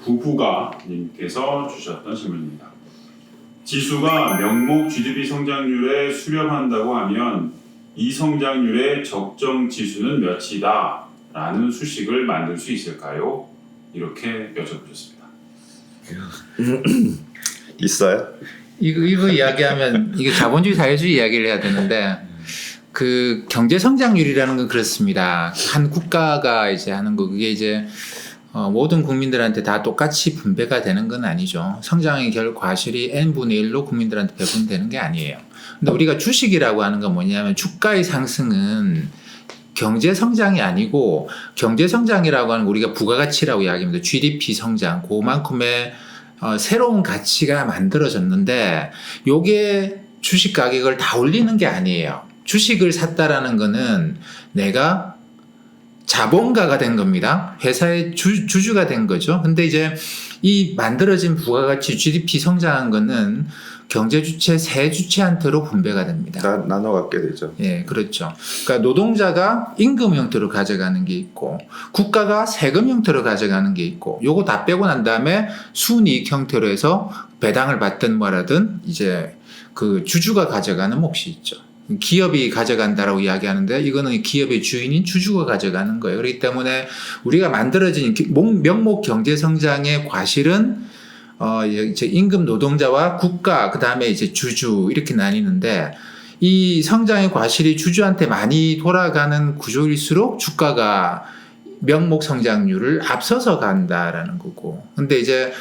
부부가님께서 주셨던 질문입니다. 지수가 명목 GDP 성장률에 수렴한다고 하면 이 성장률의 적정 지수는 몇이다 라는 수식을 만들 수 있을까요? 이렇게 여쭤보셨습니다. 있어요? 이거 이야기하면 이게 자본주의 사회주의 이야기를 해야 되는데 그 경제 성장률이라는 건 그렇습니다. 한 국가가 이제 하는 거 그게 이제 모든 국민들한테 다 똑같이 분배가 되는 건 아니죠. 성장의 과실이 n분의 1로 국민들한테 배분되는 게 아니에요. 근데 우리가 주식이라고 하는 건 뭐냐면 주가의 상승은 경제 성장이 아니고 경제 성장이라고 하는 거 우리가 부가가치라고 이야기합니다. GDP 성장, 그만큼의 새로운 가치가 만들어졌는데 요게 주식 가격을 다 올리는 게 아니에요. 주식을 샀다라는 거는 내가 자본가가 된 겁니다. 회사의 주주가 된 거죠. 근데 이제 이 만들어진 부가가치 GDP 성장한 거는 경제 주체 세 주체한테로 분배가 됩니다. 나눠 갖게 되죠. 예, 그렇죠. 그러니까 노동자가 임금 형태로 가져가는 게 있고 국가가 세금 형태로 가져가는 게 있고 요거 다 빼고 난 다음에 순이익 형태로 해서 배당을 받든 뭐라든 이제 그 주주가 가져가는 몫이 있죠. 기업이 가져간다라고 이야기하는데 이거는 기업의 주인인 주주가 가져가는 거예요. 그렇기 때문에 우리가 만들어진 명목 경제 성장의 과실은 이제 임금 노동자와 국가 그다음에 이제 주주 이렇게 나뉘는데 이 성장의 과실이 주주한테 많이 돌아가는 구조일수록 주가가 명목 성장률을 앞서서 간다라는 거고. 근데 이제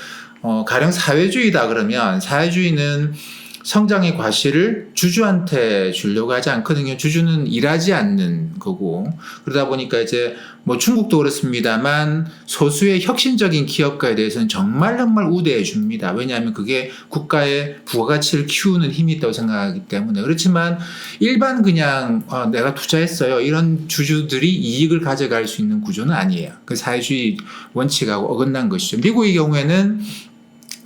가령 사회주의다 그러면 사회주의는 성장의 과실을 주주한테 주려고 하지 않거든요. 주주는 일하지 않는 거고. 그러다 보니까 이제 뭐 중국도 그렇습니다만 소수의 혁신적인 기업가에 대해서는 정말 우대해 줍니다. 왜냐하면 그게 국가의 부가가치를 키우는 힘이 있다고 생각하기 때문에. 그렇지만 일반 그냥 내가 투자했어요. 이런 주주들이 이익을 가져갈 수 있는 구조는 아니에요. 그 사회주의 원칙하고 어긋난 것이죠. 미국의 경우에는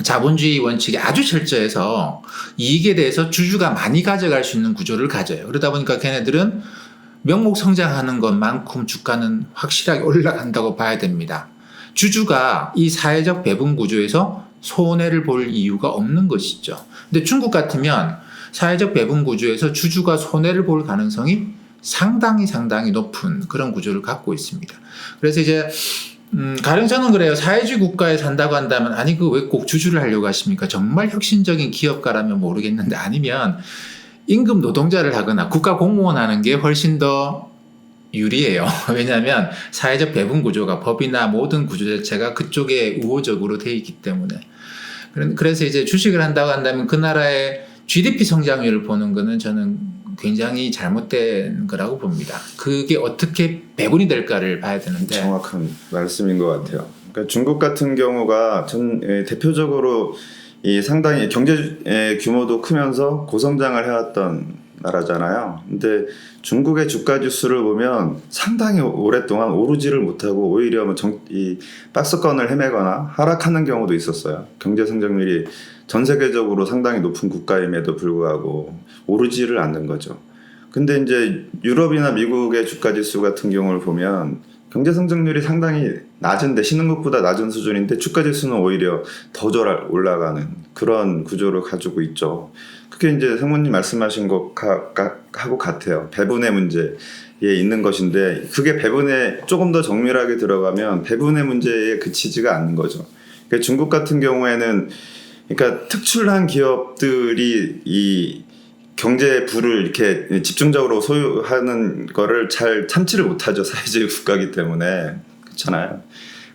자본주의 원칙이 아주 철저해서 이익에 대해서 주주가 많이 가져갈 수 있는 구조를 가져요. 그러다 보니까 걔네들은 명목 성장하는 것만큼 주가는 확실하게 올라간다고 봐야 됩니다. 주주가 이 사회적 배분 구조에서 손해를 볼 이유가 없는 것이죠. 근데 중국 같으면 사회적 배분 구조에서 주주가 손해를 볼 가능성이 상당히 높은 그런 구조를 갖고 있습니다. 그래서 이제 가령 저는 그래요. 사회주의 국가에 산다고 한다면 아니 그 왜 꼭 주주를 하려고 하십니까? 정말 혁신적인 기업가라면 모르겠는데 아니면 임금 노동자를 하거나 국가 공무원 하는 게 훨씬 더 유리해요. 왜냐하면 사회적 배분 구조가 법이나 모든 구조 자체가 그쪽에 우호적으로 돼 있기 때문에. 그래서 이제 주식을 한다고 한다면 그 나라의 GDP 성장률을 보는 거는 저는 굉장히 잘못된 거라고 봅니다. 그게 어떻게 배분이 될까를 봐야 되는데. 정확한 말씀인 것 같아요. 그러니까 중국 같은 경우가 대표적으로 이 상당히 경제 규모도 크면서 고성장을 해왔던 나라잖아요. 근데 중국의 주가 지수를 보면 상당히 오랫동안 오르지를 못하고 오히려 이 박스권을 헤매거나 하락하는 경우도 있었어요. 경제 성장률이 전 세계적으로 상당히 높은 국가임에도 불구하고 오르지를 않는 거죠. 근데 이제 유럽이나 미국의 주가 지수 같은 경우를 보면 경제 성장률이 상당히 낮은데 신흥국보다 낮은 수준인데 주가 지수는 오히려 더 올라가는 그런 구조를 가지고 있죠. 그게 이제 상무님 말씀하신 것하고 같아요. 배분의 문제에 있는 것인데 그게 배분에 조금 더 정밀하게 들어가면 배분의 문제에 그치지가 않는 거죠. 그러니까 중국 같은 경우에는 그러니까 특출난 기업들이 이 경제 부를 이렇게 집중적으로 소유하는 거를 잘 참지를 못하죠. 사회주의 국가이기 때문에. 그렇잖아요.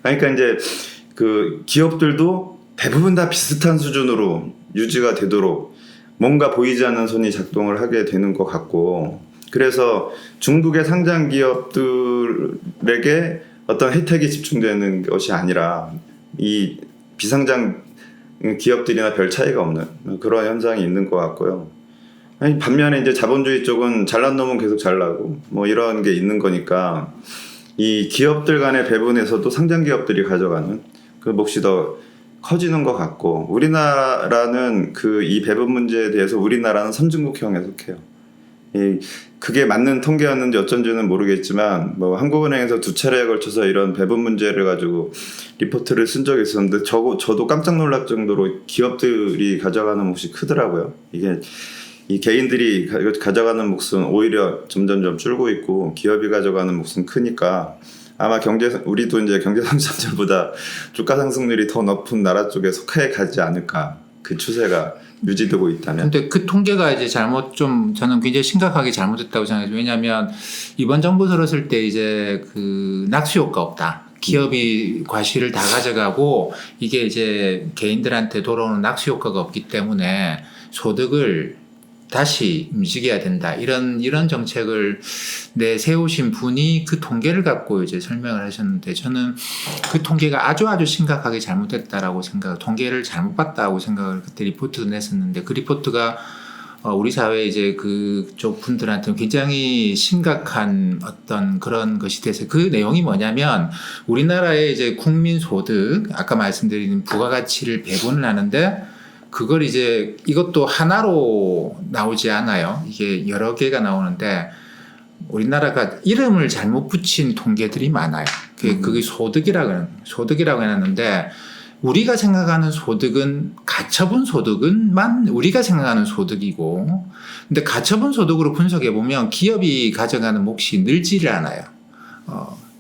그러니까 이제 그 기업들도 대부분 다 비슷한 수준으로 유지가 되도록 뭔가 보이지 않는 손이 작동을 하게 되는 것 같고, 그래서 중국의 상장 기업들에게 어떤 혜택이 집중되는 것이 아니라 이 비상장 기업들이나 별 차이가 없는 그런 현상이 있는 것 같고요. 아니, 반면에 이제 자본주의 쪽은 잘난 놈은 계속 잘나고 뭐 이런 게 있는 거니까 이 기업들 간의 배분에서도 상장 기업들이 가져가는 그 몫이 더 커지는 것 같고, 우리나라는 그 이 배분 문제에 대해서 우리나라는 선진국형에 속해요. 그게 맞는 통계였는지 어쩐지는 모르겠지만 뭐 한국은행에서 2차례에 걸쳐서 이런 배분 문제를 가지고 리포트를 쓴 적이 있었는데 저도 깜짝 놀랄 정도로 기업들이 가져가는 몫이 크더라고요. 이게 이 개인들이 가져가는 몫은 오히려 점점점 줄고 있고 기업이 가져가는 몫은 크니까 아마 우리도 이제 경제 성장률보다 주가 상승률이 더 높은 나라 쪽에 속해 가지 않을까. 그 추세가 유지되고 있다면. 근데 그 통계가 이제 저는 굉장히 심각하게 잘못됐다고 생각해요. 왜냐하면 이번 정부 들었을 때 이제 그 낙수 효과 없다. 기업이 과실을 다 가져가고 이게 이제 개인들한테 돌아오는 낙수 효과가 없기 때문에 소득을 다시 움직여야 된다. 이런 정책을 내세우신 분이 그 통계를 갖고 이제 설명을 하셨는데 저는 그 통계가 아주 심각하게 잘못됐다라고 통계를 잘못 봤다고 생각을 그때 리포트도 냈었는데 그 리포트가 우리 사회 이제 그쪽 분들한테는 굉장히 심각한 어떤 그런 것이 돼서 그 내용이 뭐냐면 우리나라의 이제 국민 소득 아까 말씀드린 부가가치를 배분을 하는데 그걸 이제 이것도 하나로 나오지 않아요. 이게 여러 개가 나오는데 우리나라가 이름을 잘못 붙인 통계들이 많아요. 그게 소득이라고 해놨는데 우리가 생각하는 소득은 가처분 소득은만 우리가 생각하는 소득이고 근데 가처분 소득으로 분석해 보면 기업이 가져가는 몫이 늘지를 않아요.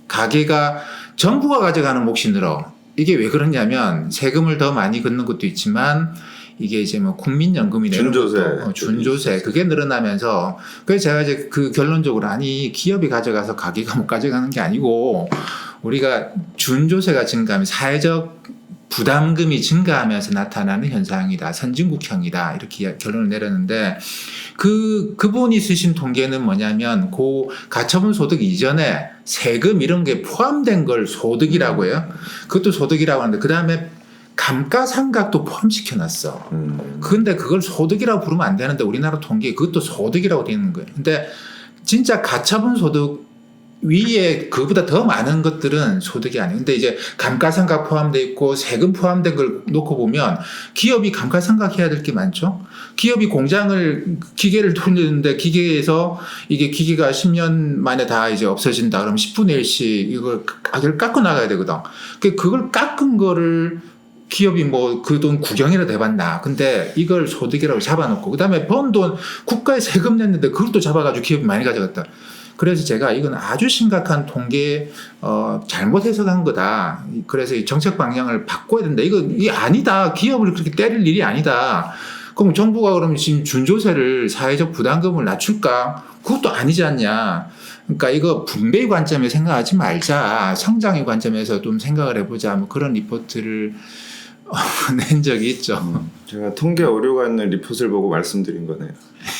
가게가 정부가 가져가는 몫이 늘어. 이게 왜 그러냐면 세금을 더 많이 걷는 것도 있지만 이게 이제 뭐 국민연금이나 준조세 그게 늘어나면서 그래서 제가 이제 그 결론적으로 아니 기업이 가져가서 가게가 못 가져가는 게 아니고 우리가 준조세가 증가하면 사회적 부담금이 증가하면서 나타나는 현상이다. 선진국형이다. 이렇게 결론을 내렸는데 그분이 쓰신 통계는 뭐냐면 가처분 소득 이전에 세금 이런 게 포함된 걸 소득이라고 해요. 그것도 소득이라고 하는데 그다음에 감가상각도 포함시켜놨어. 근데 그걸 소득이라고 부르면 안 되는데 우리나라 통계에 그것도 소득이라고 되어 있는 거예요. 근데 진짜 가처분 소득 위에 그보다 더 많은 것들은 소득이 아니에요. 근데 이제 감가상각 포함되어 있고 세금 포함된 걸 놓고 보면 기업이 감가상각해야 될 게 많죠. 기업이 기계를 돌리는데 기계에서 이게 기계가 10년 만에 다 이제 없어진다. 그러면 10분의 1씩 이걸 가격을 깎고 나가야 되거든. 그걸 깎은 거를 기업이 뭐 그 돈 구경이라도 해봤나. 근데 이걸 소득이라고 잡아놓고 그다음에 번 돈 국가에 세금 냈는데 그것도 잡아가지고 기업이 많이 가져갔다. 그래서 제가 이건 아주 심각한 통계 잘못 해석한 거다. 그래서 이 정책 방향을 바꿔야 된다. 이게 아니다. 기업을 그렇게 때릴 일이 아니다. 그럼 정부가 그러면 지금 준조세를 사회적 부담금을 낮출까? 그것도 아니지 않냐. 그러니까 이거 분배의 관점에 생각하지 말자. 성장의 관점에서 좀 생각을 해보자. 뭐 그런 리포트를 낸 적이 있죠. 제가 통계 오류가 있는 리포트를 보고 말씀드린 거네요.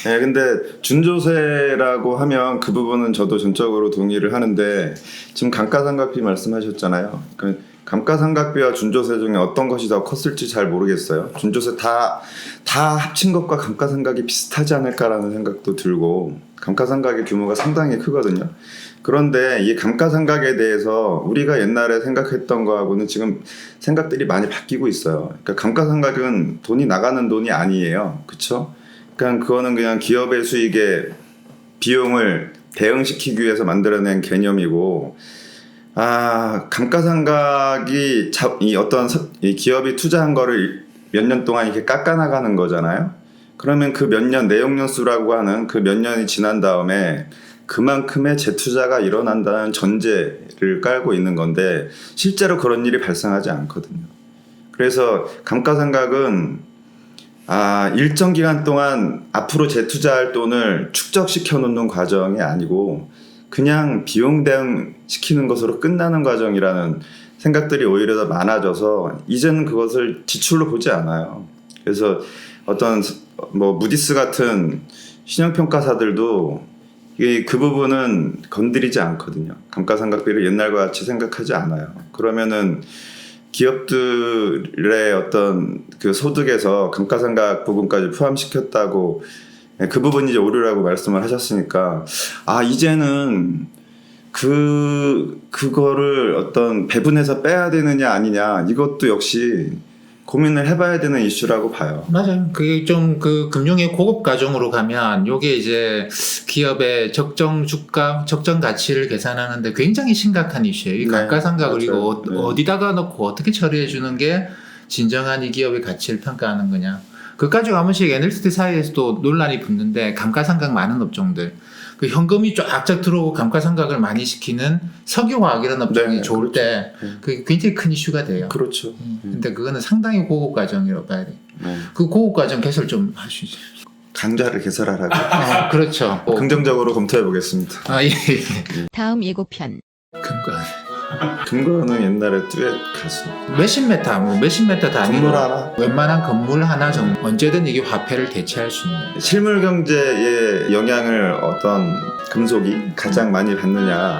네, 근데 준조세라고 하면 그 부분은 저도 전적으로 동의를 하는데 지금 감가상각비 말씀하셨잖아요. 그러니까 감가상각비와 준조세 중에 어떤 것이 더 컸을지 잘 모르겠어요. 준조세 다 합친 것과 감가상각이 비슷하지 않을까라는 생각도 들고 감가상각의 규모가 상당히 크거든요. 그런데 이 감가상각에 대해서 우리가 옛날에 생각했던 거하고는 지금 생각들이 많이 바뀌고 있어요. 그러니까 감가상각은 돈이 나가는 돈이 아니에요. 그렇죠? 그러니까 그거는 그냥 기업의 수익에 비용을 대응시키기 위해서 만들어낸 개념이고 감가상각이 이 기업이 투자한 거를 몇 년 동안 이렇게 깎아나가는 거잖아요. 그러면 그 몇 년 내용연수라고 하는 그 몇 년이 지난 다음에 그만큼의 재투자가 일어난다는 전제를 깔고 있는 건데 실제로 그런 일이 발생하지 않거든요. 그래서 감가상각은 일정 기간 동안 앞으로 재투자할 돈을 축적시켜 놓는 과정이 아니고 그냥 비용 대응시키는 것으로 끝나는 과정이라는 생각들이 오히려 더 많아져서 이제는 그것을 지출로 보지 않아요. 그래서 어떤 무디스 같은 신용평가사들도 그 부분은 건드리지 않거든요. 감가상각비를 옛날과 같이 생각하지 않아요. 그러면은 기업들의 어떤 그 소득에서 감가상각 부분까지 포함시켰다고 그 부분이 이제 오류라고 말씀을 하셨으니까 이제는 그거를 어떤 배분해서 빼야 되느냐 아니냐 이것도 역시 고민을 해봐야 되는 이슈라고 봐요. 맞아요. 그게 좀 그 금융의 고급 과정으로 가면 요게 이제 기업의 적정 주가, 적정 가치를 계산하는데 굉장히 심각한 이슈예요. 이 네, 감가상각을 맞아요. 이거 네. 어디다가 넣고 어떻게 처리해 주는 게 진정한 이 기업의 가치를 평가하는 거냐. 그까지 한 번씩 애널리스트 사이에서도 논란이 붙는데 감가상각 많은 업종들. 그 현금이 쫙쫙 들어오고 감가상각을 많이 시키는 석유화학이라는 업종이 네, 좋을 그렇죠. 때 그게 굉장히 큰 이슈가 돼요. 그렇죠. 근데 그거는 상당히 고급 과정이라고 봐야 돼요. 네. 그 고급 과정 개설 좀 하시죠. 강좌를 개설하라고 그렇죠. 긍정적으로 검토해 보겠습니다. 아, 예. 다음 예고편. 금관. 금거는 옛날에 듀엣 가수. 몇십 메타 단위로 건물 하나? 웬만한 건물 하나 정도 언제든 이게 화폐를 대체할 수 있는. 실물 경제에 영향을 어떤 금속이 가장 많이 받느냐.